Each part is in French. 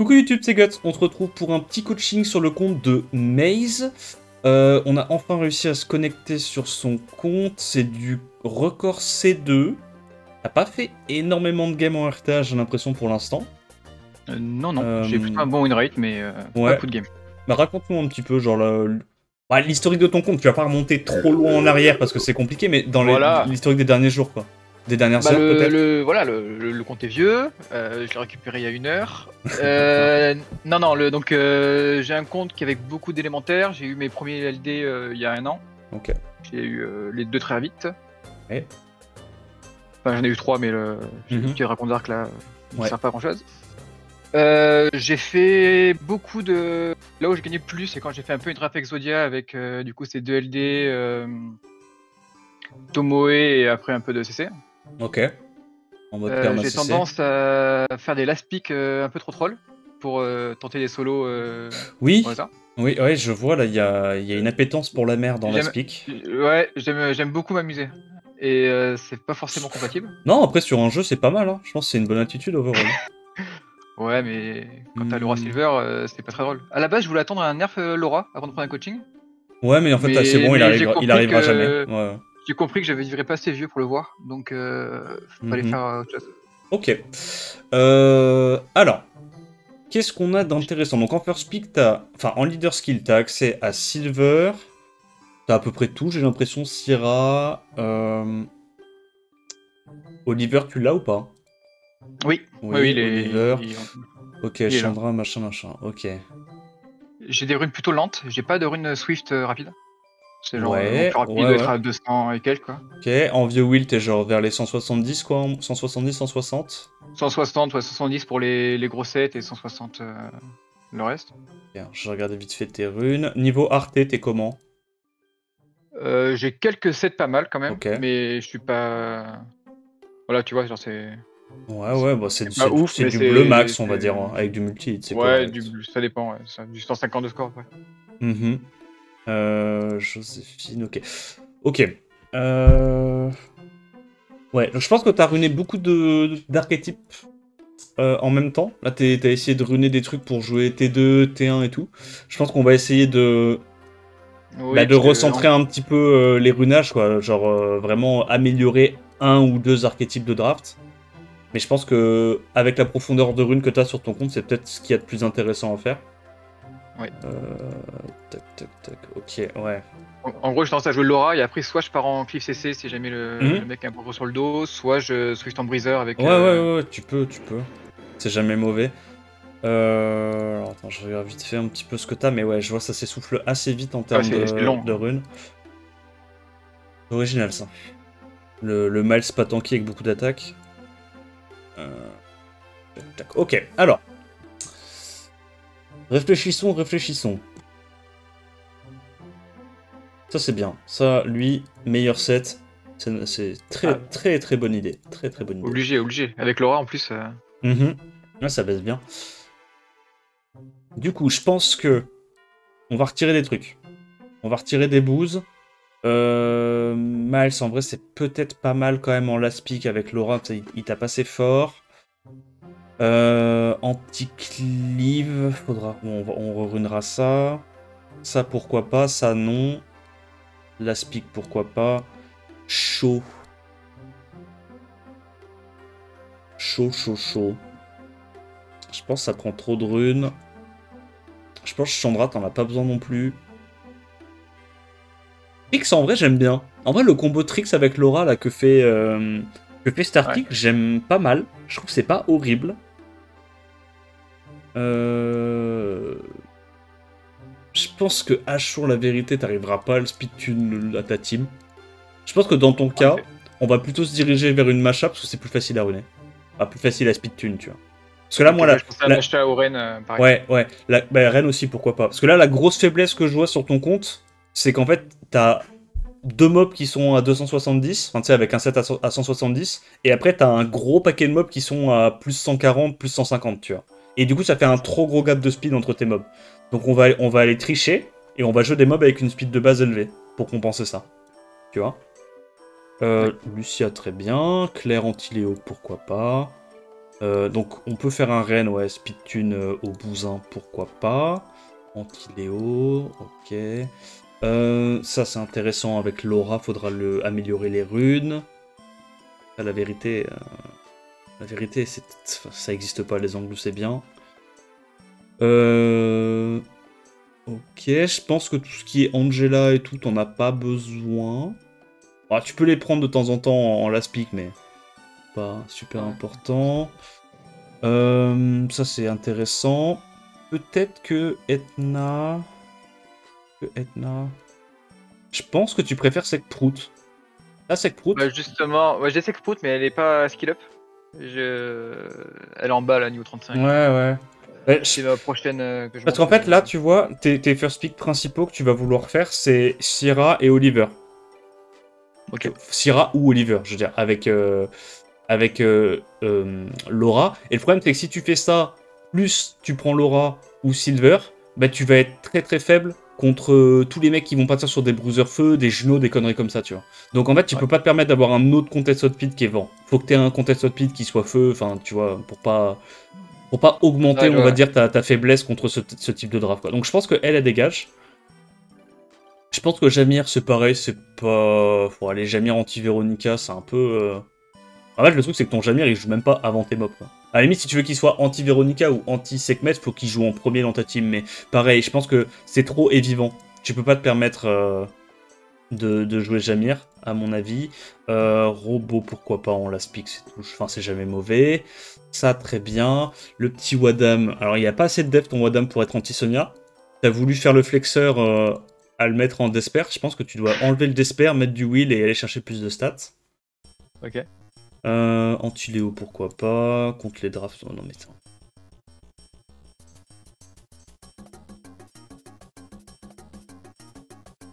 Coucou YouTube, c'est Guts. On se retrouve pour un petit coaching sur le compte de Maze. On a enfin réussi à se connecter sur son compte. C'est du record C2. T'as pas fait énormément de games en RTA, j'ai l'impression pour l'instant. Non, j'ai plutôt un bon win rate, mais pas Ouais. beaucoup de games. Bah raconte-nous un petit peu, genre l'historique de ton compte. Tu vas pas remonter trop loin en arrière parce que c'est compliqué, mais dans Voilà. l'historique des derniers jours, quoi. Des dernières heures, peut-être. Le compte est vieux, je l'ai récupéré il y a 1 heure. J'ai un compte qui avec beaucoup d'élémentaires, j'ai eu mes premiers LD il y a 1 an. Ok. J'ai eu les 2 très vite. Ouais. Enfin j'en ai eu 3 mais j'ai le petit Dragon Dark là, il ne sert pas à grand chose. J'ai fait beaucoup de... Là où j'ai gagné plus, c'est quand j'ai fait un peu une draft Exodia avec du coup ces 2 LD, Tomoe et après un peu de CC. Ok. En mode perma j'ai CC. tendance à faire des last pick un peu trop troll pour tenter des solos. Oui. Ça. Oui, ouais, je vois, là, il y a une appétence pour la mer dans la speak. Ouais, j'aime beaucoup m'amuser. Et c'est pas forcément compatible. Non, après, sur un jeu, c'est pas mal, hein. Je pense que c'est une bonne attitude, overall. Ouais, mais quand t'as Laura Silver, c'est pas très drôle. À la base, je voulais attendre un nerf Laura avant de prendre un coaching. Ouais, mais en fait, c'est bon, il arrivera jamais. Ouais. J'ai compris que j'avais viré pas assez vieux pour le voir, donc fallait faire autre chose. Ok. Alors, qu'est-ce qu'on a d'intéressant? Donc en first pick, en leader skill, t'as accès à Silver. T'as à peu près tout, j'ai l'impression. Syrah. Oliver, tu l'as ou pas? Oui, Oliver. Ok, Chandra, machin. Ok. J'ai des runes plutôt lentes, j'ai pas de runes Swift rapide. C'est genre le plus rapide doit être à 200 et quelques quoi. Ok, en vieux Will, t'es genre vers les 170 quoi, 170, 160 160, ouais, 70 pour les gros sets et 160 le reste. Bien, je regardais vite fait tes runes. Niveau Arte, t'es comment? J'ai quelques sets pas mal quand même, mais je suis pas... Voilà, tu vois, genre c'est... Ouais, bah c'est du bleu max, on va dire, avec du multi. Ouais, ça dépend, ouais, du 150 de score, ouais. Joséphine, ok. Ok. Ouais, donc je pense que t'as runé beaucoup d'archétypes en même temps. Là, t'as essayé de runer des trucs pour jouer T2, T1 et tout. Je pense qu'on va essayer de recentrer un petit peu les runages, quoi. Genre vraiment améliorer 1 ou 2 archétypes de draft. Mais je pense que avec la profondeur de runes que t'as sur ton compte, c'est peut-être ce qu'il y a de plus intéressant à faire. Ouais. Tac. Ok, ouais. En gros, je tendance à jouer Laura et après, soit je pars en Cliff CC si jamais le mec a un gros sur le dos, soit je Swift en Breezer avec. Ouais, tu peux. C'est jamais mauvais. Alors attends, je regarde vite fait un petit peu ce que t'as, mais ouais, je vois ça s'essouffle assez vite en termes de runes. C'est original ça. Le Miles pas tanky avec beaucoup d'attaques. Ok, alors. Réfléchissons. Ça c'est bien. Ça, lui, meilleur set. C'est très bonne idée. Très bonne idée. Obligé. Avec Laura en plus. Ouais, ça baisse bien. Du coup, je pense que on va retirer des trucs. On va retirer des bouses. Miles, en vrai, c'est peut-être pas mal quand même en last pick avec Laura. Il tape assez fort. Anti-cleave, faudra. On rerunera ça. Ça, pourquoi pas. Ça, non. Last pick, pourquoi pas. Chaud. Je pense que ça prend trop de runes. Je pense que Chandra, t'en as pas besoin non plus. Trix, en vrai, j'aime bien. En vrai, le combo Trix avec Laura là, que fait Starkick, j'aime pas mal. Je trouve que c'est pas horrible. Je pense que Ashur, la vérité, t'arriveras pas à le speed tune à ta team. Je pense que dans ton cas, on va plutôt se diriger vers une mashup parce que c'est plus facile à runer. Enfin, plus facile à speed tune, tu vois. Parce que là, moi, je pensais à Mashta ou Ren, pareil. Ouais. Ren aussi, pourquoi pas. Parce que là, la grosse faiblesse que je vois sur ton compte, c'est qu'en fait, t'as 2 mobs qui sont à 270, enfin tu sais, avec un set à 170, et après t'as un gros paquet de mobs qui sont à plus 140, plus 150, tu vois. Et du coup, ça fait un trop gros gap de speed entre tes mobs. Donc on va aller tricher, et on va jouer des mobs avec une speed de base élevée, pour compenser ça. Tu vois. Lucia, très bien. Claire Antiléo, pourquoi pas. Donc on peut faire un Ren, ouais, Speed Tune au bousin, pourquoi pas. Anti-Léo, ok. Ça c'est intéressant avec Laura, faudra améliorer les runes. La vérité, ça existe pas, les Anglous c'est bien. Ok, je pense que tout ce qui est Angela et tout, t'en as pas besoin. Ah, tu peux les prendre de temps en temps en last pick, mais pas super important. Ça c'est intéressant. Peut-être que Etna... Je pense que tu préfères Sekprout. Ah, Sekprout justement, ouais, j'ai Sekprout, mais elle est pas skill up. Elle est en bas, là, niveau 35. Ouais. C'est la prochaine que je Parce qu'en fait, là, tu vois, tes first pick principaux que tu vas vouloir faire, c'est Syrah et Oliver. Ok. Syrah ou Oliver, je veux dire, avec Laura. Et le problème, c'est que si tu fais ça, plus tu prends Laura ou Silver, bah tu vas être très très faible contre tous les mecs qui vont partir sur des bruisers feu, des genoux, des conneries comme ça, tu vois. Donc en fait, tu peux pas te permettre d'avoir un autre contest speed qui est vent. Faut que tu aies un contest speed qui soit feu, enfin, tu vois, pour pas augmenter, on va dire, ta faiblesse contre ce type de draft, quoi. Donc je pense qu'elle dégage. Je pense que Jamir, c'est pareil, c'est pas... Faut aller Jamir anti-Véronica, c'est un peu... En fait, le truc, c'est que ton Jamir, il joue même pas avant tes mobs, quoi. À la limite, si tu veux qu'il soit anti-Véronica ou anti-Sekhmet, faut qu'il joue en premier dans ta team, mais pareil, je pense que c'est trop et vivant. Tu peux pas te permettre de jouer Jamir, à mon avis. Robot, pourquoi pas, on last pick, c'est tout. Enfin, c'est jamais mauvais. Ça, très bien. Le petit Wadam, alors il n'y a pas assez de depth, ton Wadam, pour être anti-Sonia. T'as voulu faire le flexeur à le mettre en Despair. Je pense que tu dois enlever le Despair, mettre du Will et aller chercher plus de stats. Ok. Anti-Léo, pourquoi pas. Contre les drafts, non mais ça.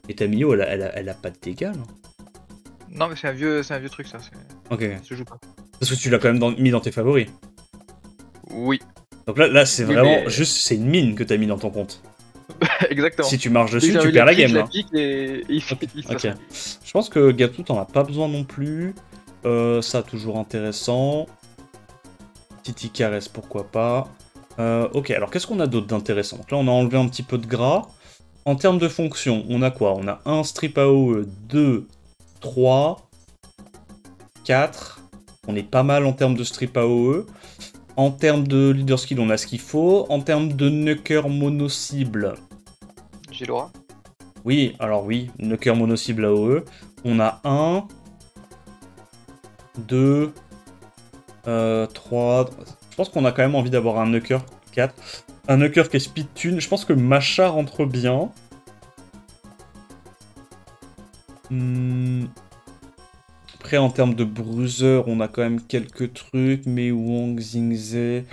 Et Tamio, elle a pas de dégâts, là. Non, mais c'est un vieux truc, ça. Ok. Ça se joue pas. Parce que tu l'as quand même mis dans tes favoris. Oui. Donc là c'est vraiment juste, c'est une mine que t'as mis dans ton compte. Exactement. Si tu marches dessus, tu perds la game, là. Ok. Je pense que Gatou, t'en as pas besoin non plus. Ça, toujours intéressant. Titi Caresse, pourquoi pas. Ok, alors qu'est-ce qu'on a d'autre d'intéressant? Là, on a enlevé un petit peu de gras. En termes de fonction, on a quoi? On a un strip AOE, 2, 3, 4. On est pas mal en termes de strip AOE. En termes de leader skill, on a ce qu'il faut. En termes de Nucker mono-cible... J'ai Laura. Oui, alors oui, Nucker mono-cible AOE. On a 1, 2, 3... Je pense qu'on a quand même envie d'avoir un Nucker 4. Un Nucker qui est speed tune. Je pense que Macha rentre bien. Après, en termes de bruiser, on a quand même quelques trucs. Mei Wong, Xingze.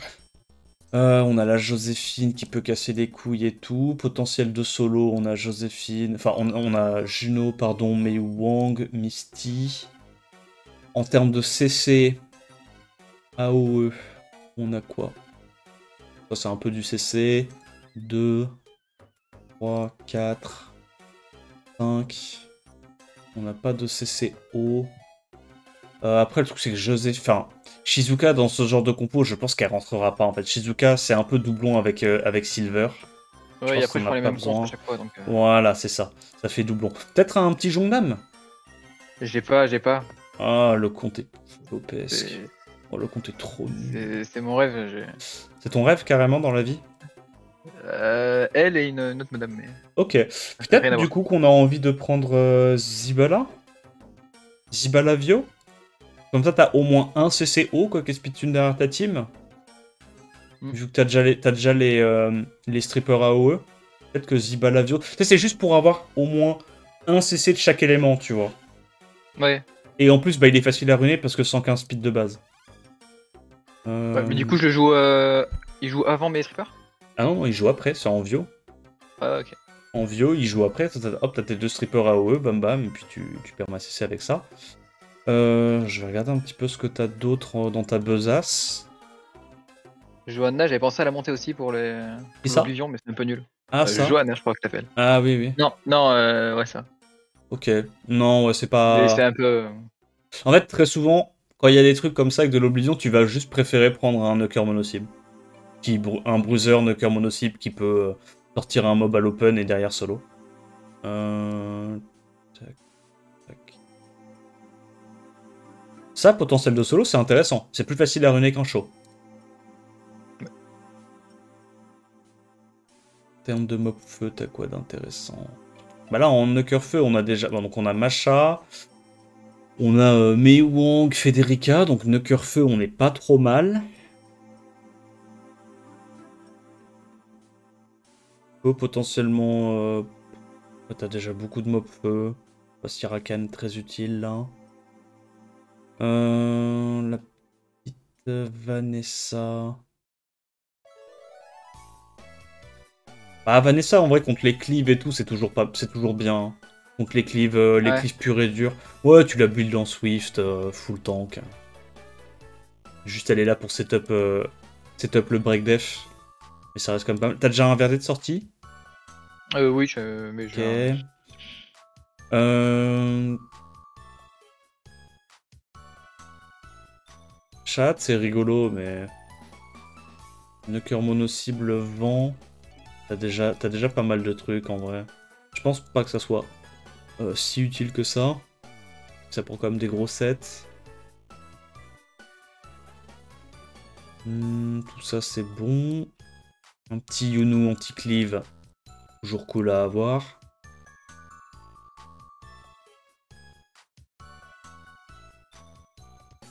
On a la Joséphine qui peut casser les couilles et tout. Potentiel de solo, on a Joséphine. Enfin, on a Juno, pardon, Mei Wong, Misty. En termes de CC, AOE, on a quoi? Ça, c'est un peu du CC. 2, 3, 4, 5. On n'a pas de CCO. Après, le truc, c'est que enfin, Shizuka, dans ce genre de compo, je pense qu'elle rentrera pas, en fait. Shizuka, c'est un peu doublon avec Silver. Ouais, et après, je prends les mêmes comptes à chaque fois. Donc, Voilà, c'est ça. Ça fait doublon. Peut-être un petit Jongnam? J'ai pas. Ah, le compte est flopesque. Oh, le compte est trop nul. C'est mon rêve. C'est ton rêve, carrément, dans la vie? Elle et une autre madame. Mais... Ok. Peut-être, du coup, qu'on a envie de prendre Zibala? Zibala Vio? Comme ça, t'as au moins un CCO, quoi, qui est speedtune derrière ta team. Vu que t'as déjà les strippers AOE. Peut-être que Zibalavio... C'est juste pour avoir au moins un CC de chaque élément, tu vois. Ouais. Et en plus, bah, il est facile à ruiner parce que 115 speed de base. Ouais, mais du coup, je le joue... Il joue avant mes strippers? Ah non, il joue après, c'est en Vio. Ah, ok. En Vio, il joue après. Hop, t'as tes 2 strippers AOE, bam bam, et puis tu perds ma CC avec ça. Je vais regarder un petit peu ce que t'as d'autre dans ta besace. Johanna, j'avais pensé à la monter aussi pour l'Oblivion, mais c'est un peu nul. Ah, ça Johanna, je crois que t'appelles. Ah oui, oui. Non, ouais, ça. Ok. Non, ouais, c'est pas... C'est un peu... En fait, très souvent, quand il y a des trucs comme ça avec de l'oblivion, tu vas juste préférer prendre un knocker mono-cible. Un bruiser knocker mono-cible qui peut sortir un mob à l'open et derrière solo. Tac, tac. Ça, potentiel de solo, c'est intéressant. C'est plus facile à runer qu'un show. En termes de mob feu, t'as quoi d'intéressant? Bah là, en knocker feu, on a déjà... Bon, donc on a Masha, on a Mei Wang, Federica, donc knocker feu, on n'est pas trop mal. Potentiellement... t'as déjà beaucoup de mobs feu. Sirakan, très utile, là. La petite Vanessa... Bah Vanessa, en vrai, contre les cleaves et tout, c'est toujours bien. Contre les cleaves purs et durs. Ouais, tu la build en Swift, full tank. Juste, elle est là pour setup le break def. Mais ça reste quand même pas mal. T'as déjà un verdé de sortie? Oui, mais ok. Chat, c'est rigolo, mais... Knocker mono-cible vent... T'as déjà pas mal de trucs, en vrai. Je pense pas que ça soit si utile que ça. Ça prend quand même des gros sets. Tout ça, c'est bon. Un petit Yunu anti-cleave. Toujours cool à avoir.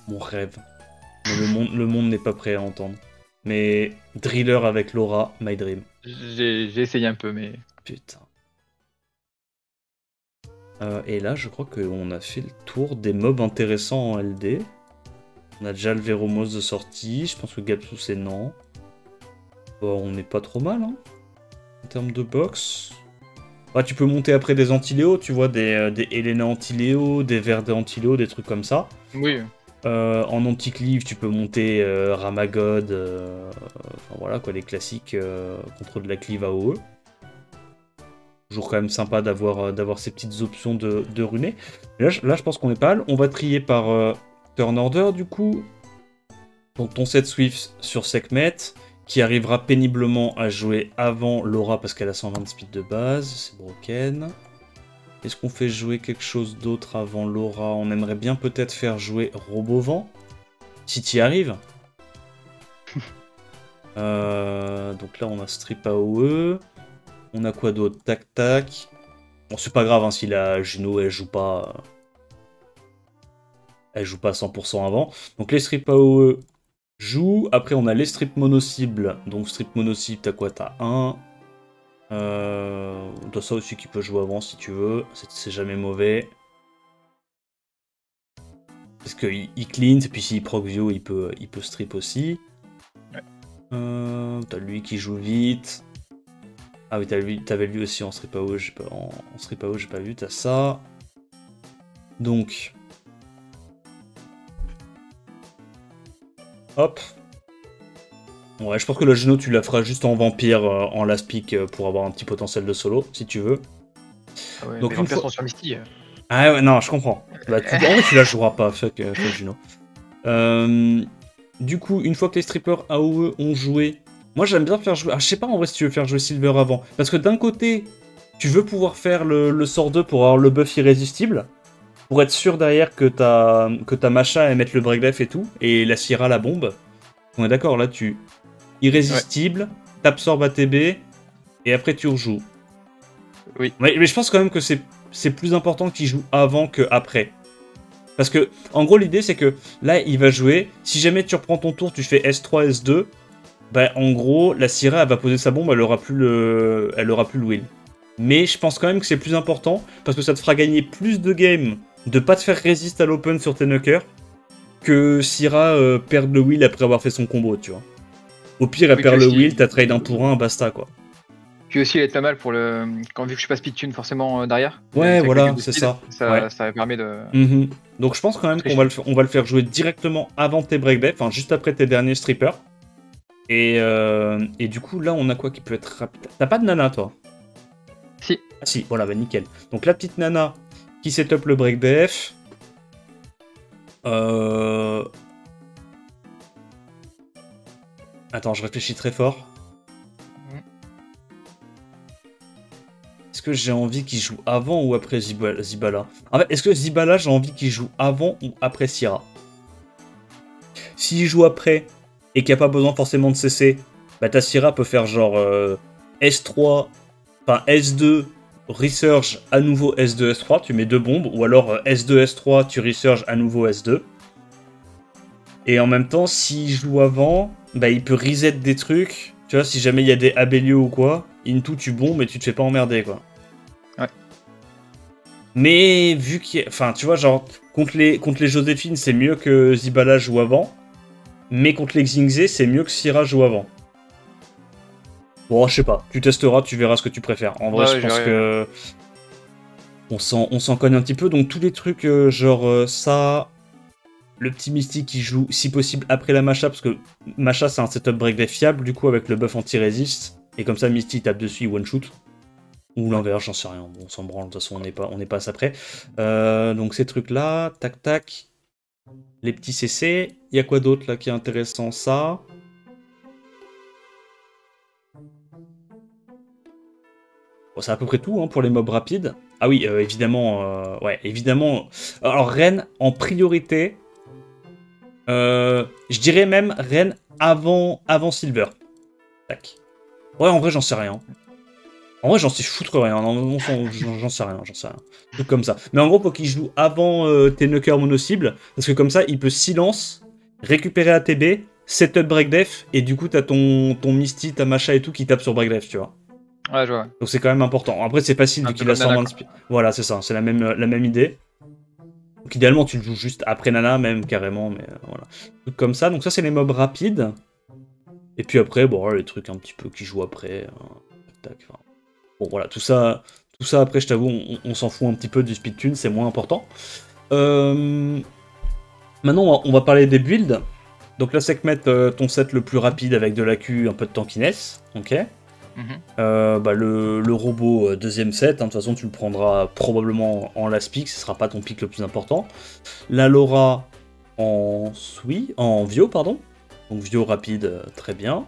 Mon rêve. Mais le monde n'est pas prêt à entendre. Mais Driller avec Laura, my dream. J'ai essayé un peu, mais... Putain. Et là, je crois qu'on a fait le tour des mobs intéressants en LD. On a déjà le Veromos de sortie. Je pense que Gapsou, c'est non. Bon, on n'est pas trop mal, hein, en termes de box. Ah, tu peux monter après des anti-Léo, tu vois, des Elena anti-Léo, des Verde anti-Léo, des trucs comme ça. Oui. En anti-cleave, tu peux monter Ramagod, enfin voilà quoi, les classiques contre de la cleave AOE. Toujours quand même sympa d'avoir ces petites options de runer. Là, je pense qu'on est pas mal. On va trier par turn order du coup. Donc ton set Swift sur Sekhmet, qui arrivera péniblement à jouer avant Laura parce qu'elle a 120 de speed de base, c'est broken. Est-ce qu'on fait jouer quelque chose d'autre avant Laura? On aimerait bien peut-être faire jouer Robovent, si t'y arrives. Donc là, on a Strip AOE. On a quoi d'autre? Tac, tac. Bon, c'est pas grave, hein, si la Juno, elle joue pas... Elle joue pas à 100% avant. Donc les Strip AOE jouent. Après, on a les Strip mono-cible. Donc Strip mono-cible, t'as quoi? T'as 1... T'as ça aussi qui peut jouer avant si tu veux, c'est jamais mauvais. Parce qu'il clean, et puis s'il proc view, il peut strip aussi. Ouais. T'as lui qui joue vite. Ah oui, t'avais lui aussi en strip AO, j'ai pas vu, t'as ça. Donc. Hop. Ouais, je pense que la Juno, tu la feras juste en vampire, en last pick, pour avoir un petit potentiel de solo, si tu veux. Ah ouais, donc une fois sur Misty. Ah ouais, non, je comprends. Bah, en vrai, tu la joueras pas, fuck Juno. Du coup, une fois que les strippers AOE ont joué, moi j'aime bien faire jouer... Ah, je sais pas en vrai si tu veux faire jouer Silver avant. Parce que d'un côté, tu veux pouvoir faire le sort 2 pour avoir le buff irrésistible, pour être sûr derrière que ta Masha et mettre le break def et tout, et la Syrah la bombe. On est d'accord, là tu... Irrésistible, t'absorbes ATB, et après tu rejoues. Oui. Mais je pense quand même que c'est plus important qu'il joue avant que après. Parce que, en gros, l'idée c'est que là, il va jouer. Si jamais tu reprends ton tour, tu fais S3, S2. Bah, en gros, la Syrah, elle va poser sa bombe, elle aura plus le will. Mais je pense quand même que c'est plus important parce que ça te fera gagner plus de games de pas te faire résist à l'open sur tes knockers que Syrah perde le will après avoir fait son combo, tu vois. Au pire, elle perd le will, t'as trade un tour 1, basta quoi. Puis aussi, elle est pas mal pour le. Quand vu que je suis pas speed tune forcément derrière. Ouais, voilà, c'est ça. Ouais. Ça permet de. Donc je pense quand même qu'on va le faire jouer directement avant tes break def, enfin juste après tes derniers strippers. Et du coup, là, on a quoi qui peut être rapide? T'as pas de nana, toi? Si. Ah si, voilà, bah nickel. Donc la petite nana qui setup le break def. Attends, je réfléchis très fort. Est-ce que j'ai envie qu'il joue avant ou après Zibala? En fait, est-ce que Zibala, j'ai envie qu'il joue avant ou après Syrah? S'il joue après et qu'il n'y a pas besoin forcément de CC, bah ta Syrah peut faire genre S3, enfin S2, Resurge à nouveau S2, S3, tu mets 2 bombes, ou alors S2, S3, tu Resurge à nouveau S2. Et en même temps, s'il joue avant, bah il peut reset des trucs. Tu vois, si jamais il y a des Abelio ou quoi, into tu bombes et tu te fais pas emmerder, quoi. Ouais. Mais vu qu'il y a... Enfin, tu vois, genre, contre les Joséphine, c'est mieux que Zibala joue avant. Mais contre les Xingzé, c'est mieux que Syrah joue avant. Bon, je sais pas. Tu testeras, tu verras ce que tu préfères. En vrai, je pense que... On s'en cogne un petit peu. Donc, tous les trucs, genre ça... Le petit Mystique qui joue, si possible, après la Masha, parce que Masha, c'est un setup break fiable, du coup, avec le buff anti-résist. Et comme ça, Mystique tape dessus, one-shoot. Ou l'inverse, j'en sais rien. Bon, on s'en branle, de toute façon, on n'est pas à ça près. Donc, ces trucs-là, tac, tac. Les petits CC. Il y a quoi d'autre, là, qui est intéressant? Ça. Bon, c'est à peu près tout, hein, pour les mobs rapides. Ah oui, évidemment, ouais, évidemment. Alors, Ren, en priorité... je dirais même Ren avant Silver. Tac. Ouais, en vrai, j'en sais rien. En vrai, j'en sais foutre rien. J'en sais rien, Tout comme ça. Mais en gros, faut qu'il joue avant T-Nucker mono-cible. Parce que comme ça, il peut silence, récupérer ATB, setup breakdef, et du coup, t'as ton Misty, ta Masha et tout qui tape sur breakdef, tu vois. Ouais, je vois. Donc c'est quand même important. Après, c'est facile vu qu'il a 120 de speed. Voilà, c'est ça. C'est la même idée. Donc idéalement, tu le joues juste après Nana, même carrément, mais voilà. Truc comme ça. Donc ça, c'est les mobs rapides. Et puis après, bon, les trucs un petit peu qui jouent après. Tac, enfin. Bon, voilà, tout ça après, je t'avoue, on s'en fout un petit peu du speed tune, c'est moins important. Maintenant, on va parler des builds. Donc là, c'est que mettre ton set le plus rapide avec de l'AQ, un peu de tankiness. Ok. Bah, le robot deuxième set, hein, de toute façon tu le prendras probablement en last pick, ce sera pas ton pick le plus important. La Laura en Vio, pardon. Donc Vio rapide, très bien.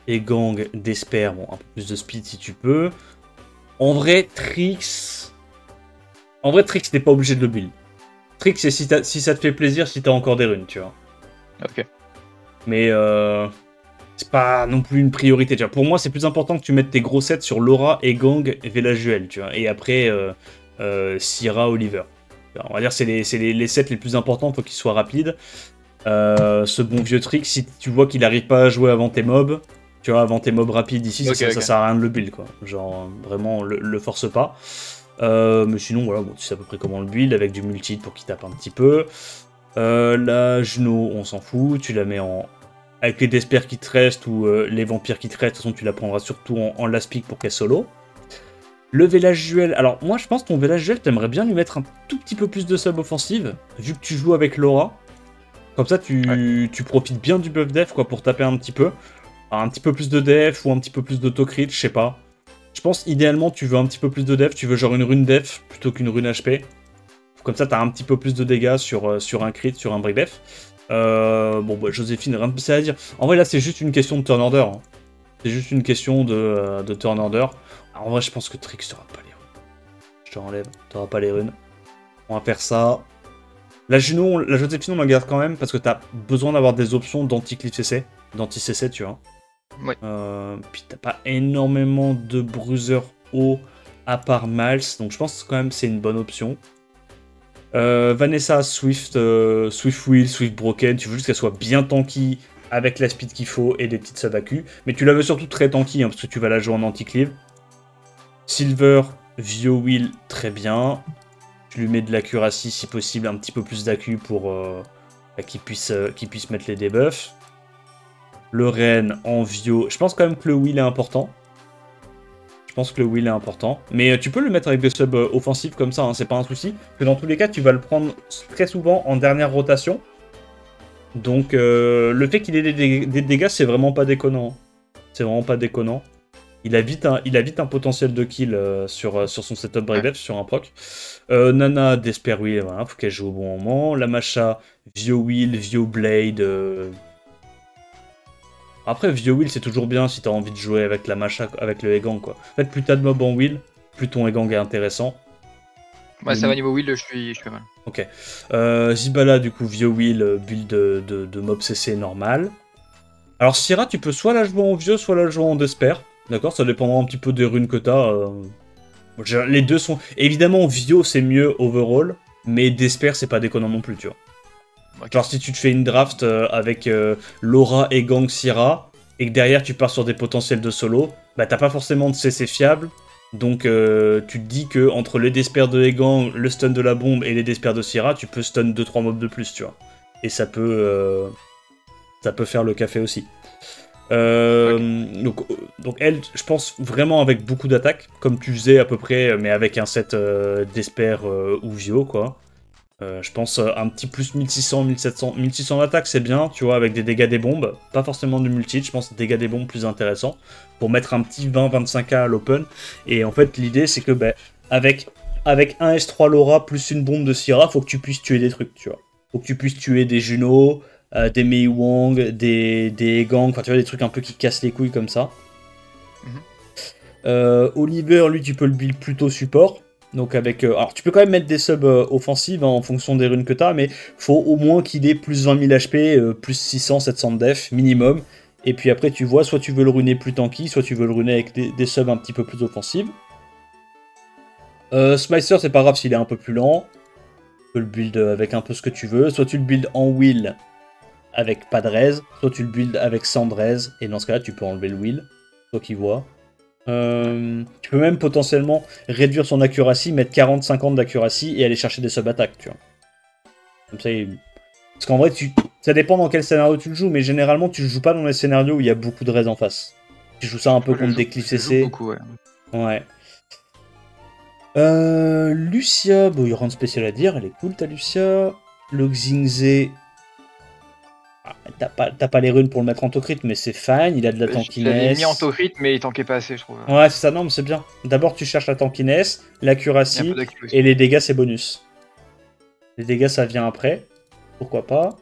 Et Gang d'Esper, bon, un peu plus de speed si tu peux. En vrai, Trix t'es pas obligé de le build. Trix, c'est si ça te fait plaisir, si t'as encore des runes, tu vois. Ok. Mais c'est pas non plus une priorité. Tu vois. Pour moi, c'est plus important que tu mettes tes gros sets sur Laura et Gang et Velajuel, tu vois. Et après, Syrah, Oliver. On va dire c'est les sets les plus importants, faut qu'ils soient rapides. Ce bon vieux Trix, si tu vois qu'il arrive pas à jouer avant tes mobs, tu vois, avant tes mobs rapides ici, ça sert à rien de le build, quoi. Genre, vraiment, le force pas. Mais sinon, voilà, bon, tu sais à peu près comment le build, avec du multi pour qu'il tape un petit peu. La Juno, on s'en fout, tu la mets avec les Desper qui te restent ou les vampires qui te restent, de toute façon tu la prendras surtout en last pick pour qu'elle solo. Le Velajuel, alors moi je pense que ton Velajuel, t'aimerais bien lui mettre un tout petit peu plus de sub offensive, vu que tu joues avec Laura. Comme ça tu profites bien du buff def, quoi, pour taper un petit peu. Alors, un petit peu plus de def ou un petit peu plus d'autocrit, je sais pas. Je pense idéalement tu veux un petit peu plus de def, tu veux genre une rune def plutôt qu'une rune HP. Comme ça t'as un petit peu plus de dégâts sur un crit, sur un break def. Bon, bah, Joséphine, rien de plus à dire. En vrai, là, c'est juste une question de turn order. Hein. C'est juste une question de turn order. Alors, en vrai, je pense que Trix, t'auras pas les runes. Je te renlève, t'auras pas les runes. On va faire ça. La Juno, la Joséphine, on la garde quand même parce que t'as besoin d'avoir des options d'anti-cliff CC. D'anti-CC, tu vois. Ouais. Puis t'as pas énormément de bruiser haut à part Miles. Donc, je pense quand même que c'est une bonne option. Vanessa, Swift Wheel, Swift Broken, tu veux juste qu'elle soit bien tanky avec la speed qu'il faut et des petites sub-AQ, mais tu la veux surtout très tanky hein, parce que tu vas la jouer en anti-cleave. Silver, Vio Wheel, très bien. Tu lui mets de l'accuracy si possible, un petit peu plus d'AQ pour qu'il puisse mettre les debuffs. Le Ren en Vio, je pense quand même que le Wheel est important. Mais tu peux le mettre avec des subs offensifs comme ça, hein, c'est pas un souci. Que dans tous les cas, tu vas le prendre très souvent en dernière rotation. Donc le fait qu'il ait des dégâts, c'est vraiment pas déconnant. C'est vraiment pas déconnant. Il a vite un potentiel de kill sur son setup Brave Death, sur un proc. Nana, Despair Wheel, voilà, faut qu'elle joue au bon moment. La Masha, Vio Wheel, Vio Blade. Après, Vio Wheel, c'est toujours bien si t'as envie de jouer avec la Masha, avec le Egang, quoi. En fait, plus t'as de mobs en Wheel, plus ton Egang est intéressant. Ouais, ça va niveau Wheel, je suis pas mal. Ok. Zibala, du coup, Vio Wheel, build de mob CC normal. Alors, Syrah, tu peux soit la jouer en Vio, soit la jouer en Despair. D'accord, ça dépendra un petit peu des runes que t'as. Les deux sont... Évidemment, Vio, c'est mieux overall, mais Despair, c'est pas déconnant non plus, tu vois. Okay. Genre, si tu te fais une draft avec Laura, Egang, Syrah, et que derrière, tu pars sur des potentiels de solo, bah t'as pas forcément de CC fiable, donc tu te dis que entre les Despair de Egang, le stun de la bombe et les Despair de Syrah, tu peux stun 2-3 mobs de plus, tu vois. Et ça peut faire le café aussi. Donc elle, je pense vraiment avec beaucoup d'attaques, comme tu faisais à peu près, mais avec un set Despair ou Vio, quoi. Je pense un petit plus 1600, 1700, 1600 d'attaque, c'est bien, tu vois, avec des dégâts des bombes. Pas forcément du multi, je pense dégâts des bombes plus intéressant, pour mettre un petit 20-25k à l'open. Et en fait, l'idée, c'est que avec un S3 Laura plus une bombe de Syrah, faut que tu puisses tuer des trucs, tu vois. Faut que tu puisses tuer des Juno, des Mei Wang, des Egang, enfin tu vois, des trucs un peu qui cassent les couilles comme ça. Oliver, lui, tu peux le build plutôt support. Donc avec... alors tu peux quand même mettre des subs offensives en fonction des runes que tu as, mais faut au moins qu'il ait plus 20 000 HP, plus 600, 700 de def minimum. Et puis après tu vois, soit tu veux le runer plus tanky, soit tu veux le runer avec des subs un petit peu plus offensives. Smicer, c'est pas grave s'il est un peu plus lent. Tu peux le build avec un peu ce que tu veux. Soit tu le build en wheel avec pas de raise, soit tu le build avec sans de raise, et dans ce cas-là tu peux enlever le wheel, toi qui vois. Tu peux même potentiellement réduire son accuracy, mettre 40-50 d'accuracy et aller chercher des sub-attaques, tu vois. Comme ça, parce qu'en vrai, ça dépend dans quel scénario tu le joues, mais généralement, tu le joues pas dans les scénarios où il y a beaucoup de raids en face. Tu joues ça un peu contre des cliffs CC. Beaucoup, ouais. Lucia, bon, il y aura un spécial à dire, elle est cool ta Lucia. Le Xingze... T'as pas les runes pour le mettre en taux-crit, mais c'est fine, il a de la tankiness. Je l'avais mis en taux-crit, mais il tankait pas assez, je trouve. Ouais, c'est ça, non, mais c'est bien. D'abord, tu cherches la tankiness, l'accuracy, et les dégâts, c'est bonus. Les dégâts, ça vient après. Pourquoi pas.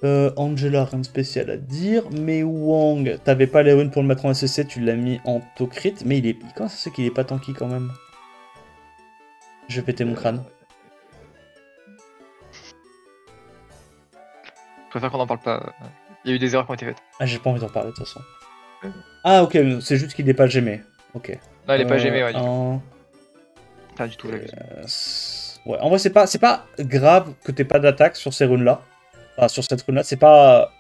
Angela, rien de spécial à dire. Mais Wang, t'avais pas les runes pour le mettre en SSC, tu l'as mis en taux-crit, mais il est... Comment ça se fait qu'il est pas tanky, quand même? Je vais péter mon crâne. Je préfère qu'on n'en parle pas. Il y a eu des erreurs qui ont été faites. Ah, j'ai pas envie d'en parler de toute façon. Ah, ok, c'est juste qu'il est pas gémé. Ok. Non, il est pas gémé, ouais. Pas du tout, la ouais, en vrai, c'est pas grave que t'aies pas d'attaque sur ces runes-là. Enfin, sur cette rune-là, c'est pas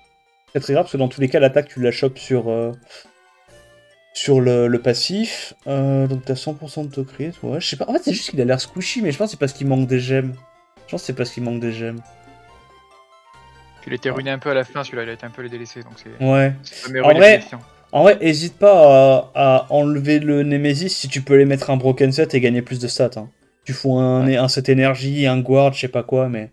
très grave, parce que dans tous les cas, l'attaque, tu la chopes sur le passif. Donc t'as 100% de taux-crit. Ouais, je sais pas. En fait, c'est juste qu'il a l'air squishy, mais je pense que c'est parce qu'il manque des gemmes. Je pense que c'est parce qu'il manque des gemmes. Il était ruiné un peu à la fin, celui-là, il a été un peu les délaissé, donc c'est... Ouais. En vrai, hésite pas à enlever le Nemesis si tu peux aller mettre un broken set et gagner plus de stats. Hein. Tu fous un set énergie, un guard, je sais pas quoi, mais...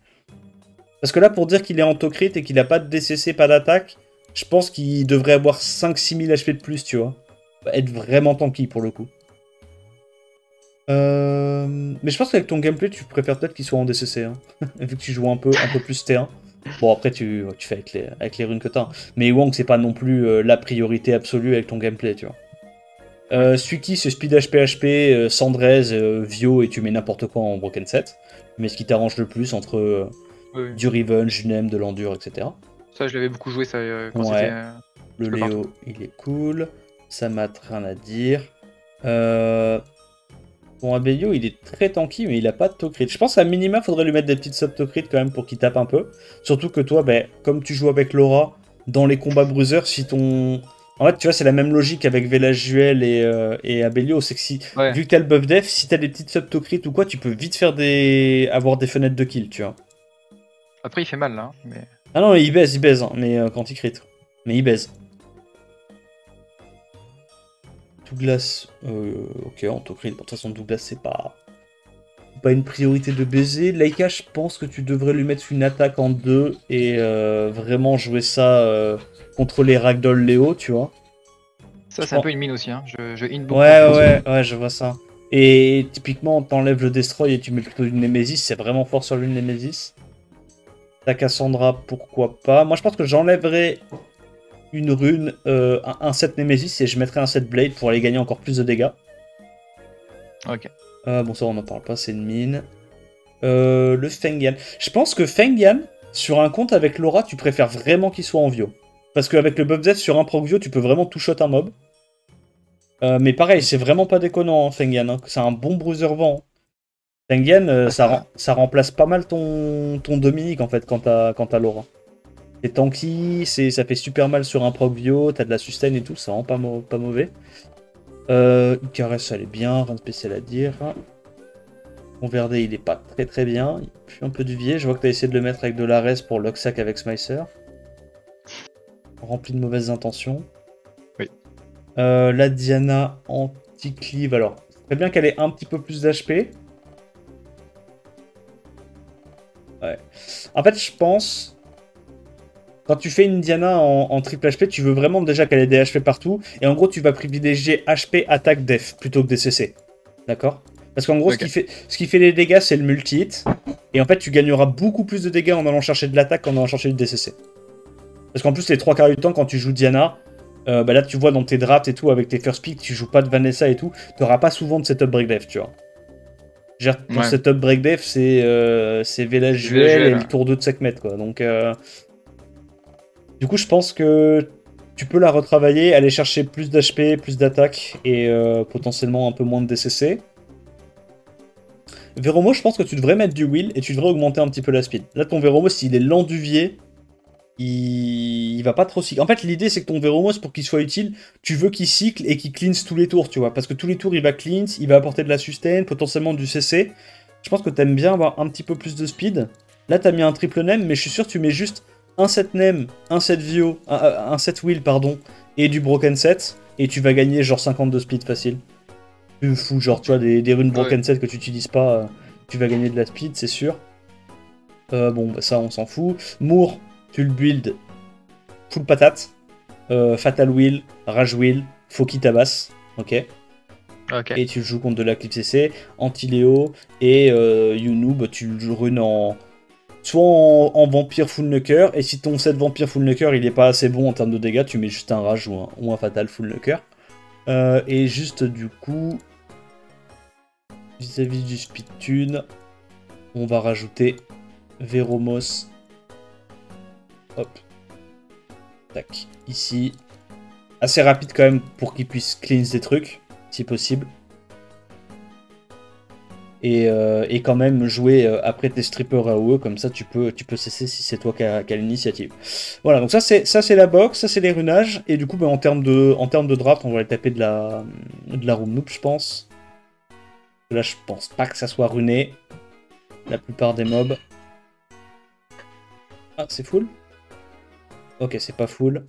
Parce que là, pour dire qu'il est en taux-crit et qu'il a pas de DCC, pas d'attaque, je pense qu'il devrait avoir 5-6 000 HP de plus, tu vois. Être vraiment tanky, pour le coup. Mais je pense qu'avec ton gameplay, tu préfères peut-être qu'il soit en DCC, hein. Vu que tu joues un peu plus T1. Bon, après, tu fais avec les runes que t'as. Mais Wang, c'est pas non plus la priorité absolue avec ton gameplay, tu vois. Suiki, c'est speed HP, Sandrez, Vio, et tu mets n'importe quoi en broken set. Mais ce qui t'arrange le plus entre du Riven, Junem, de l'Endure, etc. Ça, je l'avais beaucoup joué, ça, quand c'était... Le Léo, il est cool. Samat, rien à dire. Bon, Abelio, il est très tanky, mais il a pas de taux-crit. Je pense qu'à minima, faudrait lui mettre des petites sub-taux-crit quand même pour qu'il tape un peu. Surtout que toi, comme tu joues avec Laura, dans les combats bruiser, si ton... En fait, tu vois, c'est la même logique avec Velajuel et Abelio. C'est que si, vu que t'as le buff def, si t'as des petites sub-taux-crit ou quoi, tu peux vite faire avoir des fenêtres de kill, tu vois. Après, il fait mal, là. Mais... Ah non, il baise, hein, mais quand il crit. Mais il baise. Douglas, ok, en taux-crit. De toute façon, Douglas, c'est pas une priorité de baiser. Laika, je pense que tu devrais lui mettre une attaque en 2 et vraiment jouer ça contre les Ragdoll Léo, tu vois. Ça, c'est un peu une mine aussi, hein. Je in beaucoup. Ouais, je vois ça. Et typiquement, t'enlèves le Destroy et tu mets plutôt une Nemesis, c'est vraiment fort sur l'une Nemesis. Ta Cassandra, pourquoi pas. Moi, je pense que j'enlèverais une rune, un set Nemesis, et je mettrais un set Blade pour aller gagner encore plus de dégâts. Ok. Bon, ça, on n'en parle pas, c'est une mine. Le Fengyal. Je pense que Fengyal, sur un compte avec Laura, tu préfères vraiment qu'il soit en Vio. Parce qu'avec le buff Z, sur un proc Vio, tu peux vraiment two-shot un mob. Mais pareil, c'est vraiment pas déconnant, hein, Fengyal. Hein. C'est un bon bruiser vent. Fengyal, ça remplace pas mal ton Dominique, en fait, quand t'as Laura. C'est tanky, ça fait super mal sur un proc Vio, t'as de la sustain et tout, ça rend pas mauvais. Icarus, elle est bien, rien de spécial à dire. Mon Verdé, il est pas très bien. Il pue un peu du vieil. Je vois que t'as essayé de le mettre avec de l'Ares pour Locksack avec Smicer. Rempli de mauvaises intentions. Oui. La Diana anti-cleave. Alors, c'est très bien qu'elle ait un petit peu plus d'HP. Ouais. En fait, je pense... Quand tu fais une Diana en triple HP, tu veux vraiment déjà qu'elle ait des HP partout. Et en gros, tu vas privilégier HP, attaque, def, plutôt que DCC. D'accord ? Parce qu'en gros, okay. ce qui fait les dégâts, c'est le multi-hit. Et en fait, tu gagneras beaucoup plus de dégâts en allant chercher de l'attaque qu'en allant chercher du DCC. Parce qu'en plus, les 3 quarts du temps, quand tu joues Diana, là, tu vois dans tes drafts et tout, avec tes first pick, tu joues pas de Vanessa et tout, tu n'auras pas souvent de setup break def, tu vois. Ton setup break def, c'est Vélage Juel et le tour 2 de Sekhmet, quoi. Donc... Du coup, je pense que tu peux la retravailler, aller chercher plus d'HP, plus d'attaque et potentiellement un peu moins de DCC. Véromos, je pense que tu devrais mettre du wheel et tu devrais augmenter un petit peu la speed. Là, ton Véromos, s'il est lent d'Uvier, il va pas trop cycle. En fait, l'idée, c'est que ton Véromos, pour qu'il soit utile, tu veux qu'il cycle et qu'il cleanse tous les tours, tu vois. Parce que tous les tours, il va cleanse, il va apporter de la sustain, potentiellement du CC. Je pense que t'aimes bien avoir un petit peu plus de speed. Là, t'as mis un triple nem, mais je suis sûr que tu mets juste un set nem, un set Vio, un set wheel, pardon, et du broken set, et tu vas gagner genre 50 de speed facile. Tu fous genre, tu vois, des runes broken set que tu utilises pas, tu vas gagner de la speed, c'est sûr. Bon, bah ça, on s'en fout. Moore, tu le build full patate. Fatal Wheel, Rage Wheel, Foki Tabas, ok. Et tu le joues contre de la Clip CC, Anti-Léo, et Younoob, tu le runes soit en vampire full knocker, et si ton set vampire full knocker il est pas assez bon en termes de dégâts, tu mets juste un rage ou un fatal full knocker. Et juste du coup, vis-à-vis du speed tune, on va rajouter Véromos. Hop. Tac. Ici. Assez rapide quand même pour qu'il puisse cleanse des trucs, si possible. Et quand même jouer après tes strippers AOE, comme ça tu peux cesser si c'est toi qui as l'initiative. Voilà, donc ça c'est la box, ça c'est les runages, et du coup en termes de draft, on va aller taper de la room noob, je pense. Là je pense pas que ça soit runé, la plupart des mobs. Ah, c'est full? Ok, c'est pas full.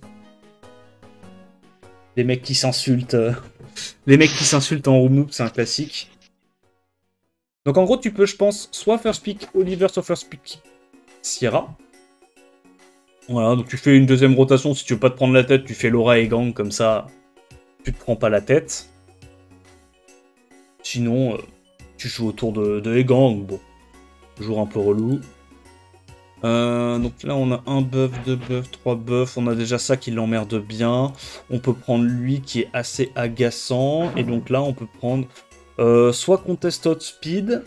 Les mecs qui s'insultent. Les mecs qui s'insultent en room noob, c'est un classique. Donc en gros, tu peux, je pense, soit first pick Oliver, soit first pick Sierra. Voilà, donc tu fais une deuxième rotation. Si tu veux pas te prendre la tête, tu fais Laura et Gang, comme ça, tu te prends pas la tête. Sinon, tu joues autour de Egang. Bon, toujours un peu relou. Donc là, on a un buff, 2 buffs, 3 buffs. On a déjà ça qui l'emmerde bien. On peut prendre lui qui est assez agaçant. Et donc là, on peut prendre... soit contest outspeed,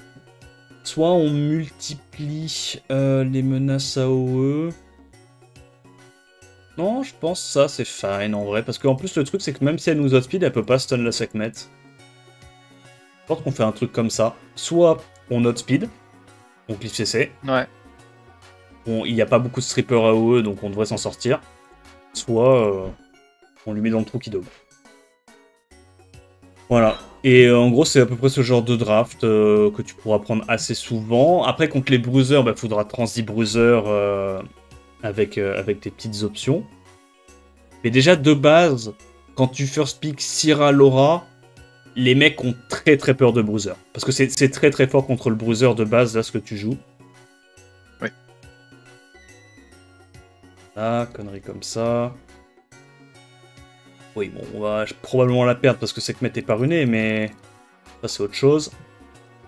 soit on multiplie les menaces AOE. Non, je pense ça c'est fine en vrai, parce qu'en plus le truc c'est que même si elle nous outspeed, elle peut pas stun la Sekhmet. Je pense qu'on fait un truc comme ça. Soit on outspeed, on cliff CC. Ouais. Bon, il n'y a pas beaucoup de strippers AOE, donc on devrait s'en sortir. Soit on lui met dans le trou qui dobe. Voilà. Et en gros, c'est à peu près ce genre de draft que tu pourras prendre assez souvent. Après, contre les bruisers, il faudra transi bruiser avec tes petites options. Mais déjà, de base, quand tu first pick Syrah, Laura, les mecs ont très très peur de bruiser. Parce que c'est très très fort contre le bruiser de base, là, ce que tu joues. Oui. Ah, connerie comme ça. Oui, bon, on va probablement la perdre parce que Sekhmet est pas runé, mais ça c'est autre chose.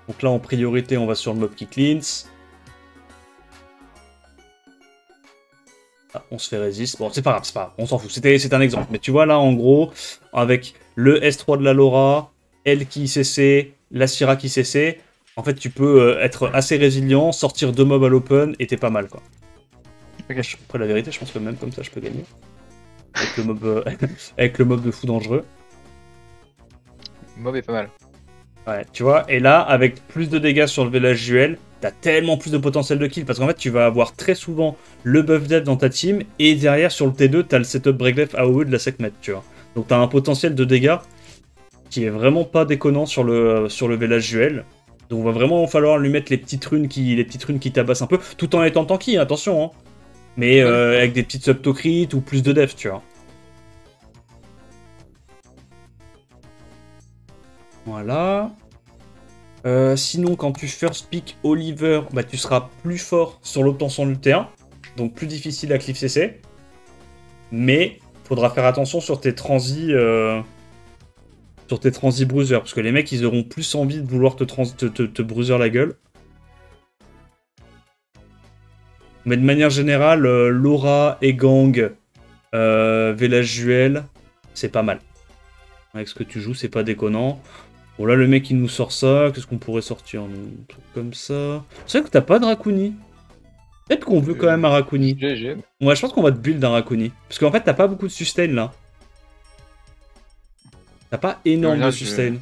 Donc là, en priorité, on va sur le mob qui cleans. Ah, on se fait résiste. Bon, c'est pas grave, on s'en fout. C'est un exemple. Mais tu vois, là, en gros, avec le S3 de la Laura, elle qui CC, la Syra qui CC, en fait, tu peux être assez résilient, sortir 2 mobs à l'open, et t'es pas mal, quoi. Okay. Après, la vérité, je pense que même comme ça, je peux gagner. Avec le mob, avec le mob de fou dangereux. Le mob est pas mal. Ouais, tu vois, et là, avec plus de dégâts sur le village duel, t'as tellement plus de potentiel de kill, parce qu'en fait, tu vas avoir très souvent le buff dev dans ta team, et derrière, sur le T2, t'as le setup break dev AOE de la Sekhmet, tu vois. Donc t'as un potentiel de dégâts qui est vraiment pas déconnant sur le village duel. Donc va vraiment falloir lui mettre les petites runes qui tabassent un peu, tout en étant tanky, attention, hein. Mais avec des petites subtocrit ou plus de def, tu vois. Voilà. Sinon, quand tu first pick Oliver, bah, tu seras plus fort sur l'obtention du T1, donc plus difficile à cliff CC. Mais faudra faire attention sur tes transis, bruiser, parce que les mecs, ils auront plus envie de vouloir te bruiser la gueule. Mais de manière générale, Laura et Gang, Village Duel, c'est pas mal. Avec ce que tu joues, c'est pas déconnant. Bon là le mec il nous sort ça, qu'est-ce qu'on pourrait sortir? Un truc comme ça. C'est vrai que t'as pas de Raccouni. Peut-être qu'on veut quand même un Raccouni. Ouais, je pense qu'on va te build un Raccouni. Parce qu'en fait t'as pas beaucoup de sustain là. T'as pas énorme de sustain.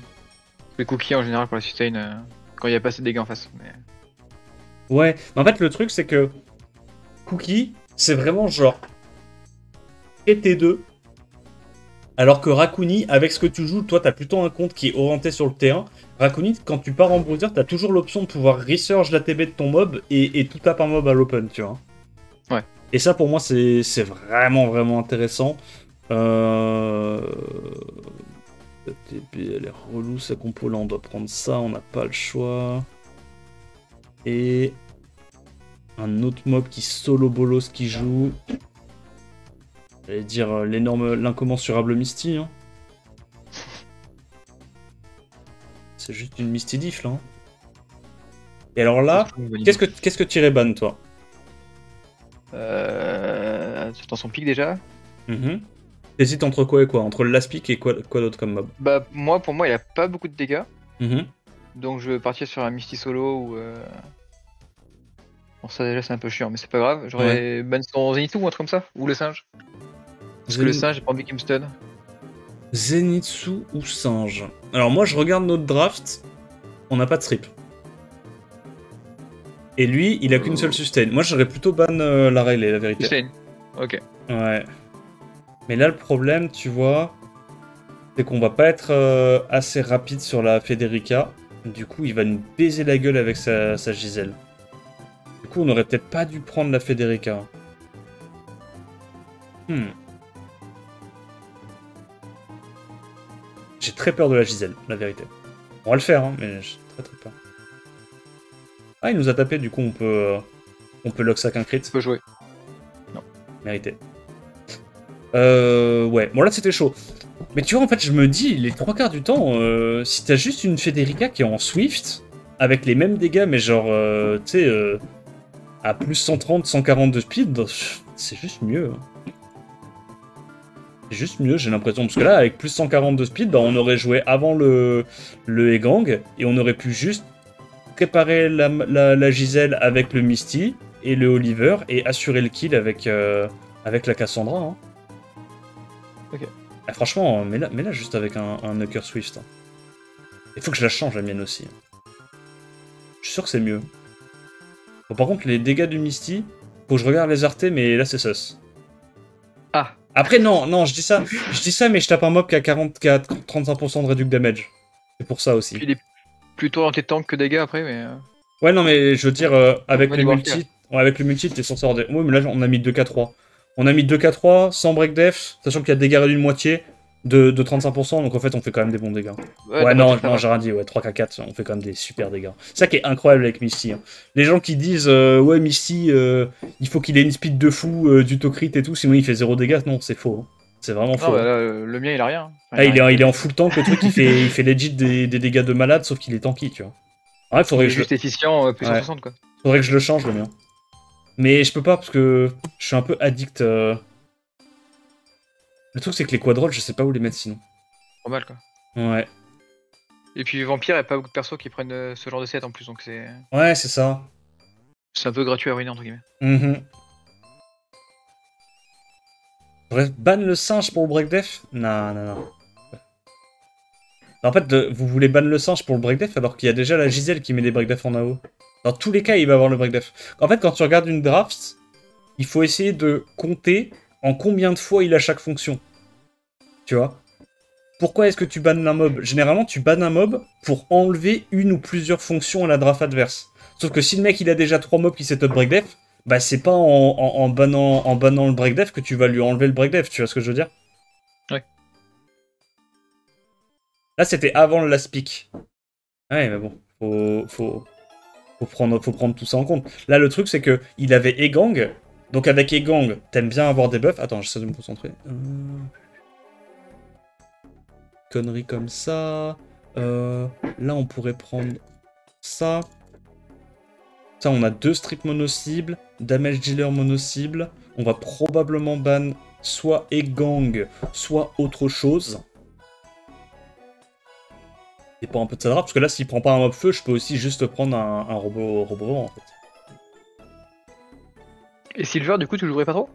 Les cookies en général pour la sustain quand il y a pas assez de dégâts en face. Mais... Ouais, mais en fait le truc c'est que Cookie c'est vraiment genre T2. Alors que Raccouni, avec ce que tu joues, toi, t'as plutôt un compte qui est orienté sur le T1. Raccouni, quand tu pars en bruiser, t'as toujours l'option de pouvoir resurge la TB de ton mob et tout tape un mob à l'open, tu vois. Ouais. Et ça, pour moi, c'est vraiment, vraiment intéressant. La TB, elle est relou, sa compo, là, on doit prendre ça, on n'a pas le choix. Et un autre mob qui solo bolos qui joue... J'allais dire l'incommensurable Misty. Hein. C'est juste une Misty diff là. Hein. Et alors là, qu'est-ce que tu irais ban toi? Dans son pic déjà. T'hésites entre quoi et quoi? Entre le last pick et quoi d'autre comme mob? Bah pour moi il a pas beaucoup de dégâts. Donc je vais partir sur un Misty solo ou... Bon ça déjà c'est un peu chiant mais c'est pas grave. J'aurais ban son Zenitsu ou un truc comme ça. Ou le singe. Parce que le singe, j'ai pas envie qu'il me stun. Zenitsu ou singe? Alors moi, je regarde notre draft. On n'a pas de strip. Et lui, il a qu'une seule sustain. Moi, j'aurais plutôt ban la Rayleigh, la vérité. Sustain. Ok. Ouais. Mais là, le problème, tu vois, c'est qu'on va pas être assez rapide sur la Federica. Du coup, il va nous baiser la gueule avec sa Giselle. Du coup, on aurait peut-être pas dû prendre la Federica. J'ai très peur de la Giselle, la vérité. On va le faire, hein, mais j'ai très peur. Ah, il nous a tapé, du coup on peut lock sac un crit. On peut jouer. Non. Mérité. Ouais, bon là c'était chaud. Mais tu vois, en fait, je me dis, les 3 quarts du temps, si t'as juste une Federica qui est en Swift, avec les mêmes dégâts, mais genre, tu sais, à plus 130, 140 de speed, c'est juste mieux. C'est juste mieux, j'ai l'impression. Parce que là, avec plus 140 de speed, bah, on aurait joué avant le Egang, et on aurait pu juste préparer la Giselle avec le Misty et le Oliver, et assurer le kill avec la Cassandra. Hein. Ok. Ah, franchement, mais là juste avec un Nucker Swift. Hein. Il faut que je la change, la mienne aussi. Je suis sûr que c'est mieux. Bon, par contre, les dégâts du Misty, faut que je regarde les artés, mais là c'est sus. Ah. Après, non, je dis ça, mais je tape un mob qui a 35% de reduct damage. C'est pour ça aussi. Puis il est plutôt anti-tank que dégâts après, mais... Ouais, non, mais je veux dire, avec le multi, t'es censé avoir des... Ouais, mais là, on a mis 2K3. On a mis 2K3, sans break def, sachant qu'il y a des dégâts réduits de moitié, de 35%, donc en fait, on fait quand même des bons dégâts. Ouais, non, j'ai rien dit, ouais, 3K4, on fait quand même des super dégâts. C'est ça qui est incroyable avec Misty. Hein. Les gens qui disent, ouais, Misty, il faut qu'il ait une speed de fou, du to crit et tout, sinon il fait 0 dégâts, non, c'est faux. Hein. C'est vraiment faux. Bah, là, le mien, il a rien. Enfin, il est en full tank, le truc, il fait legit des dégâts de malade, sauf qu'il est tanky, tu vois. Ouais, faudrait que juste efficient, plus 160, quoi. Faudrait que je le change, le mien. Mais je peux pas, parce que je suis un peu addict. Le truc, c'est que les quadrolls, je sais pas où les mettre sinon. Normal, quoi. Ouais. Et puis Vampire, il n'y a pas beaucoup de persos qui prennent ce genre de set en plus, donc c'est... Ouais, c'est ça. C'est un peu gratuit à ruiner, entre guillemets. Bref, ban le singe pour le break def? Non. En fait, vous voulez ban le singe pour le break def alors qu'il y a déjà la Giselle qui met des break def en AO. Dans tous les cas, il va avoir le break def. En fait, quand tu regardes une draft, il faut essayer de compter en combien de fois il a chaque fonction. Tu vois? Pourquoi est-ce que tu bannes un mob? Généralement, tu bannes un mob pour enlever une ou plusieurs fonctions à la draft adverse. Sauf que si le mec il a déjà 3 mobs qui setup break def, bah c'est pas en bannant le break def que tu vas lui enlever le break def, tu vois ce que je veux dire? Ouais. Là c'était avant le last pick. Ouais mais bon, faut prendre tout ça en compte. Là le truc c'est que il avait Egang, donc avec Egang, t'aimes bien avoir des buffs. Attends, j'essaie de me concentrer. Conneries comme ça. Là on pourrait prendre ça. Ça, on a 2 strips mono-cibles, damage dealer mono-cible. On va probablement ban soit Egang, soit autre chose. Et pas un peu de ça parce que là, s'il prend pas un mob feu, je peux aussi juste prendre un robot en fait. Et Silver, du coup, tu jouerais pas trop?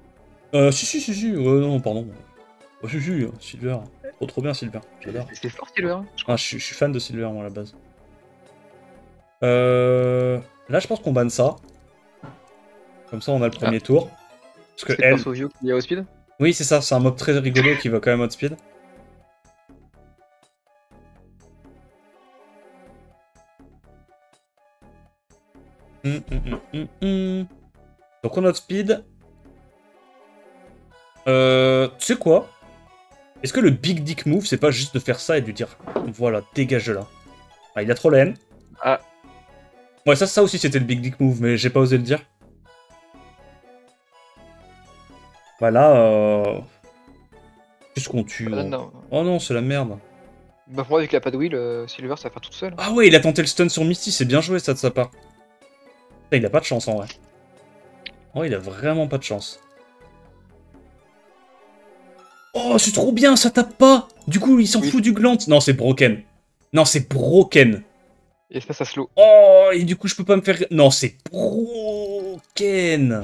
Si. Non, pardon. Si, Silver. Trop bien, Silver. J'adore. C'est fort, Silver. Je suis fan de Silver, moi, à la base. Là, je pense qu'on banne ça. Comme ça, on a le premier tour. Parce que elle... perso vieux qui est outspeed? Oui, c'est ça. C'est un mob très rigolo qui va quand même outspeed. Donc on outspeed. Tu sais quoi? Est-ce que le big dick move, c'est pas juste de faire ça et de lui dire voilà, dégage de là. Ah, il a trop la haine. Ah. Ouais, ça aussi c'était le big dick move, mais j'ai pas osé le dire. Voilà. Qu'est-ce qu'on tue? Non. Oh non, c'est la merde. Bah pour moi, vu qu'il a pas de wheel, Silver, ça va faire tout seul. Ah ouais, il a tenté le stun sur Misty, c'est bien joué ça de sa part. Il a pas de chance en vrai. Oh, il a vraiment pas de chance. Oh, c'est trop bien, ça tape pas. Du coup, il s'en fout du gland. Non, c'est broken. Non, c'est broken. Et ça slow. Oh, et du coup, je peux pas me faire... Non, c'est broken.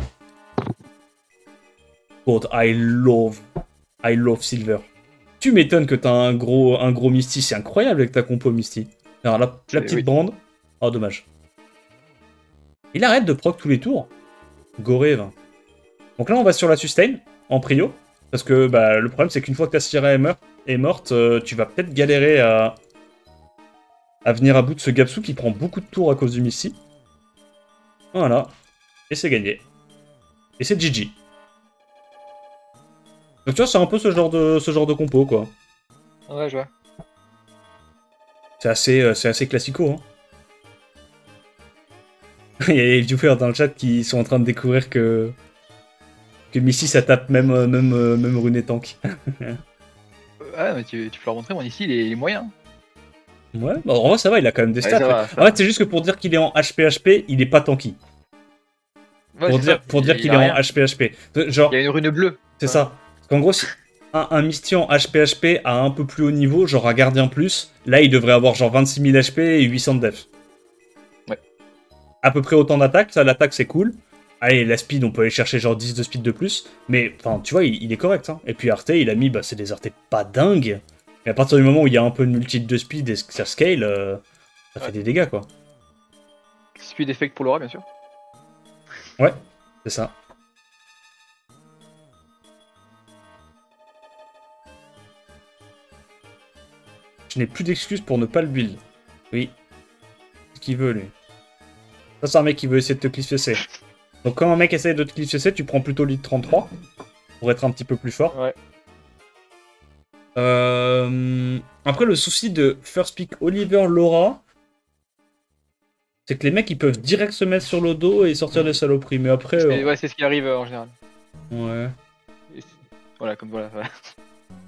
God, I love Silver. Tu m'étonnes que t'as un gros Misty. C'est incroyable avec ta compo Misty. Alors, la petite bande. Oh, dommage. Il arrête de proc tous les tours. Goré, donc là, on va sur la sustain, en prio. Parce que bah, le problème, c'est qu'une fois que ta Syrah est morte, tu vas peut-être galérer à venir à bout de ce Gapsou qui prend beaucoup de tours à cause du Misty. Voilà. Et c'est gagné. Et c'est GG. Donc tu vois, c'est un peu ce genre de compo, quoi. Ouais, je vois. C'est assez classico, hein. Il y a les viewers dans le chat qui sont en train de découvrir que Misty ça tape même Runé tank. Ouais, mais tu peux leur montrer, mon ici, il est moyen. Ouais, bah en vrai ça va, il a quand même des stats. En fait, c'est juste que pour dire qu'il est en HP, il est pas tanky. Ouais, pour dire qu'il est en HP. Genre, il y a une rune bleue. C'est ça. Parce qu'en gros, si un Misty en HP à un peu plus haut niveau, genre un gardien plus, là il devrait avoir genre 26 000 HP et 800 de def. Ouais. À peu près autant d'attaque, ça l'attaque c'est cool. Allez, la speed, on peut aller chercher genre 10 de speed de plus. Mais, enfin, tu vois, il est correct. Hein. Et puis Arte, il a mis, bah, c'est des Arte pas dingues. Et à partir du moment où il y a un peu de multitude de speed et que ça scale, ça fait des dégâts, quoi. Speed effect pour Laura, bien sûr. Ouais, c'est ça. Je n'ai plus d'excuses pour ne pas le build. Oui. Ce qu'il veut, lui. Ça, c'est un mec qui veut essayer de te cliff-fesser. Donc quand un mec essaie de te cliff-fesser, tu prends plutôt lead 33 pour être un petit peu plus fort. Ouais. Après, le souci de First Pick Oliver Laura, c'est que les mecs, ils peuvent direct se mettre sur le dos et sortir des saloperies. Mais après... Ouais, c'est ce qui arrive en général. Ouais. Voilà, comme voilà.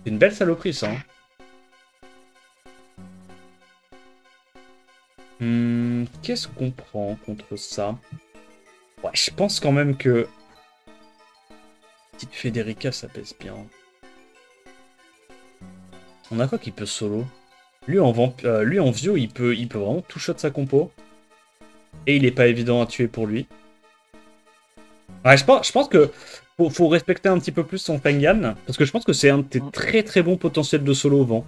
C'est une belle saloperie, ça. Qu'est-ce qu'on prend contre ça? Ouais, je pense quand même que... Petite Federica, ça pèse bien. On a quoi qui peut solo? Lui en Vio, il peut vraiment tout shot sa compo. Et il est pas évident à tuer pour lui. Ouais, je pense que faut respecter un petit peu plus son Pengan. Parce que je pense que c'est un de tes très très bons potentiels de solo au vent.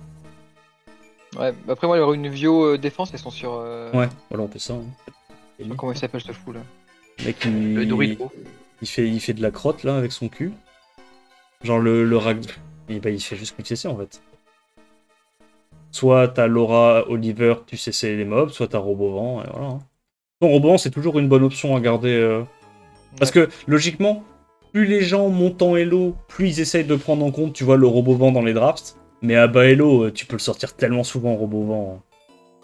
Ouais, après moi, il y aura une Vio défense, elles sont sur... Ouais, voilà, on fait ça. Hein. Je sais pas comment il s'appelle ce fou là. Mec, le Dorito. Il fait de la crotte là avec son cul. Genre le rag... Et bah, il fait juste QCC en fait. Soit t'as Laura, Oliver, tu CC les mobs, soit t'as Robovent, et voilà. Bon, Robovent, c'est toujours une bonne option à garder. Parce que, logiquement, plus les gens montent en Elo, plus ils essayent de prendre en compte, tu vois, le Robovent dans les drafts. Mais à bas Elo, tu peux le sortir tellement souvent, Robovent.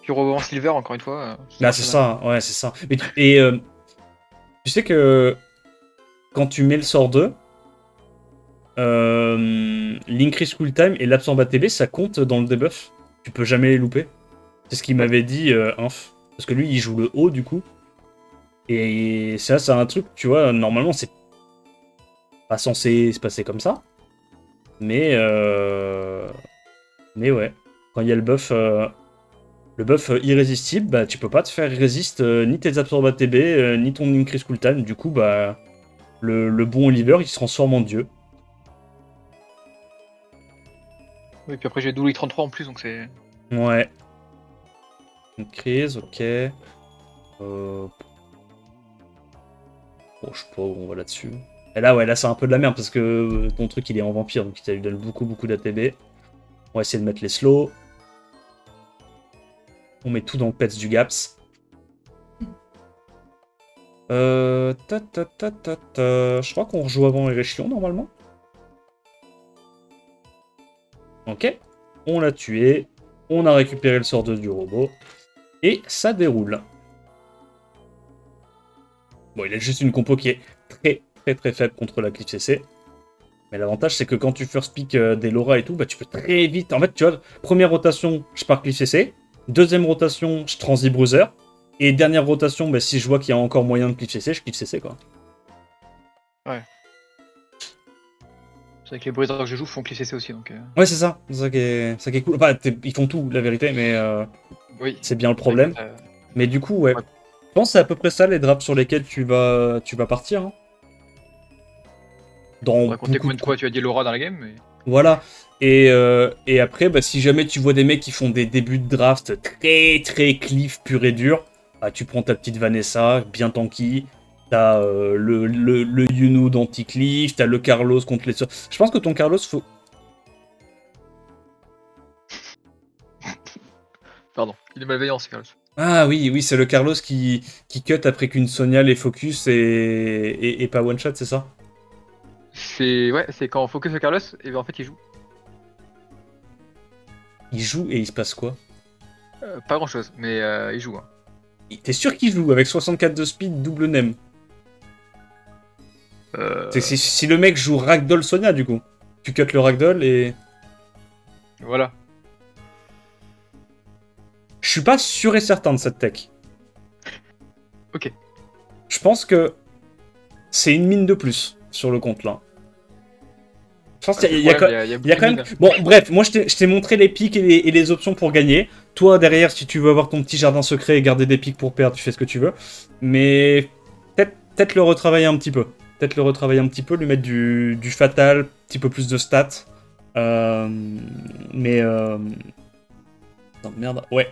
Puis Robovent Silver, encore une fois. Là, c'est ça, ouais, c'est ça. Et tu sais que quand tu mets le sort 2, l'increase cooltime et l'absorbe ATB, ça compte dans le debuff. Tu peux jamais les louper. C'est ce qu'il m'avait dit, Inf. Parce que lui, il joue le haut, du coup. Et ça, c'est un truc, tu vois, normalement, c'est pas censé se passer comme ça. Mais ouais. Quand il y a le buff irrésistible, bah, tu peux pas te faire résiste ni tes absorbes ATB, ni ton increase cooltime. Du coup, bah, le bon Oliver, il se transforme en dieu. Oui, puis après j'ai Douli 33 en plus, donc c'est... Ouais. Une crise, ok. Bon, je sais pas où on va là-dessus. Et là, ouais, là c'est un peu de la merde parce que ton truc il est en vampire, donc ça lui donne beaucoup d'ATB. On va essayer de mettre les slows. On met tout dans le pets du Gaps. Je crois qu'on rejoue avant Erechion normalement. Ok. On l'a tué. On a récupéré le sort 2 du robot. Et ça déroule. Bon, il a juste une compo qui est très faible contre la Cliff CC. Mais l'avantage, c'est que quand tu first pick des Laura et tout, bah, tu peux très vite... En fait, tu vois, première rotation, je pars Cliff CC. Deuxième rotation, je transi Bruiser. Et dernière rotation, bah, si je vois qu'il y a encore moyen de Cliff CC, je Cliff CC, quoi. Ouais. C'est vrai que les Bruisers que je joue font Cliff CC aussi, donc... Ouais, c'est ça. C'est ça qui est cool. Enfin, ils font tout, la vérité, mais... Oui. C'est bien le problème. Mais du coup, ouais. Je pense que c'est à peu près ça, les drafts sur lesquels tu vas partir. Hein. On va compter combien de fois tu as dit Laura dans la game, mais... Voilà. Et après, bah, si jamais tu vois des mecs qui font des débuts de draft très cliff pur et dur, bah, tu prends ta petite Vanessa, bien tanky. T'as le Yunu d'anti-cliff, t'as le Carlos contre les... Je pense que ton Carlos, faut... Pardon, il est malveillant, ce Carlos. Ah oui, c'est le Carlos qui cut après qu'une Sonia les focus et pas one shot, c'est ça? C'est quand on focus le Carlos, et ben en fait il joue. Il joue et il se passe quoi? Pas grand chose, mais il joue. Hein. T'es sûr qu'il joue avec 64 de speed, double nem? Si le mec joue Ragdoll Sonia du coup, tu cut le Ragdoll et... Voilà. Je suis pas sûr et certain de cette tech. Ok. Je pense que c'est une mine de plus sur le compte là. Je pense qu'il y a quand même... Bon, bref, moi je t'ai montré les pics et les options pour gagner. Toi, derrière, si tu veux avoir ton petit jardin secret et garder des pics pour perdre, tu fais ce que tu veux. Mais peut-être le retravailler un petit peu. Peut-être le retravailler un petit peu, lui mettre du fatal, un petit peu plus de stats. Non, merde, ouais.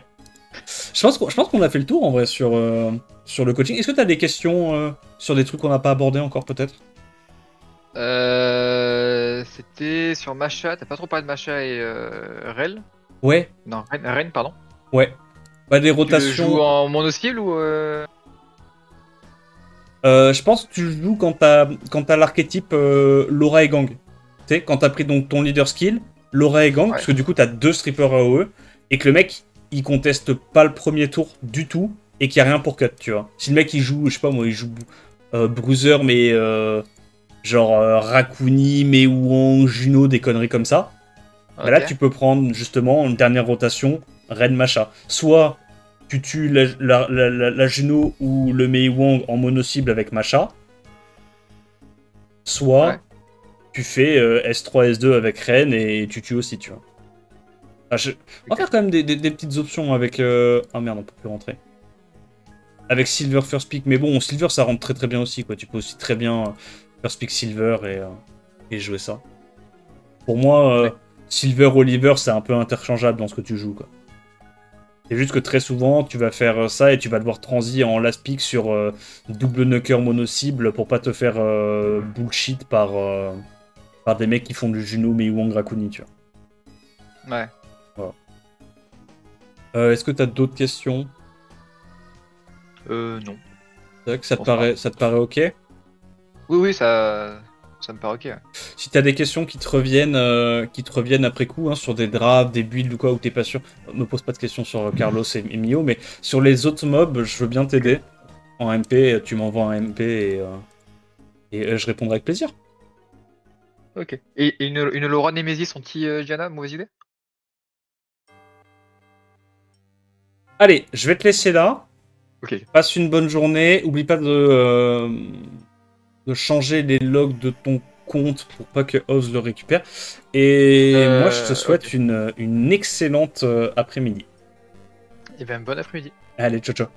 Je pense qu'on a fait le tour en vrai sur le coaching. Est-ce que tu as des questions sur des trucs qu'on n'a pas abordés encore peut-être? C'était sur Masha, t'as pas trop parlé de Masha et Rel? Ouais. Non, Ren, pardon. Ouais. Bah des rotations... Tu le joues en mono-skill ou je pense que tu le joues quand t'as l'archétype Laura et Gang. Tu sais, quand t'as pris donc ton leader skill, Laura et Gang, parce que du coup t'as 2 strippers AOE, et que le mec, il conteste pas le premier tour du tout, et qu'il n'y a rien pour cut, tu vois. Si le mec, il joue, je sais pas moi, il joue Bruiser, mais genre Rakuni, Meiwang, Juno, des conneries comme ça, Okay. Bah là, tu peux prendre justement une dernière rotation, Ren Masha. Soit tu tues la Juno ou le Mei Wang en mono-cible avec Masha. Soit tu fais S3, S2 avec Ren et tu tues aussi, tu vois. Enfin, on va faire quand même des petites options avec... Ah merde, on peut plus rentrer. Avec Silver First Pick, mais bon, Silver ça rentre très très bien aussi, quoi. Tu peux aussi très bien First Pick Silver et jouer ça. Pour moi, Silver Oliver c'est un peu interchangeable dans ce que tu joues, quoi. C'est juste que très souvent, tu vas faire ça et tu vas devoir transi en last pick sur double knocker mono cible pour pas te faire bullshit par des mecs qui font du Juno, Mei Wang, Rakuni, tu vois. Ouais. Voilà. Est-ce que t'as d'autres questions? Non. C'est vrai que ça te paraît ok? Oui, ça me paraît ok. Ouais. Si t'as des questions qui te reviennent après coup, hein, sur des drafts, des builds ou quoi, où t'es pas sûr, me pose pas de questions sur Carlos et Mio, mais sur les autres mobs, je veux bien t'aider. En MP, tu m'envoies un MP et je répondrai avec plaisir. Ok. Et une Laura Nemesis anti-Diana, mauvaise idée? Allez, je vais te laisser là. Ok. Passe une bonne journée. Oublie pas de changer les logs de ton compte pour pas que Oz le récupère. Et moi, je te souhaite une excellente après-midi. Et bien, bon après-midi. Allez, ciao, ciao.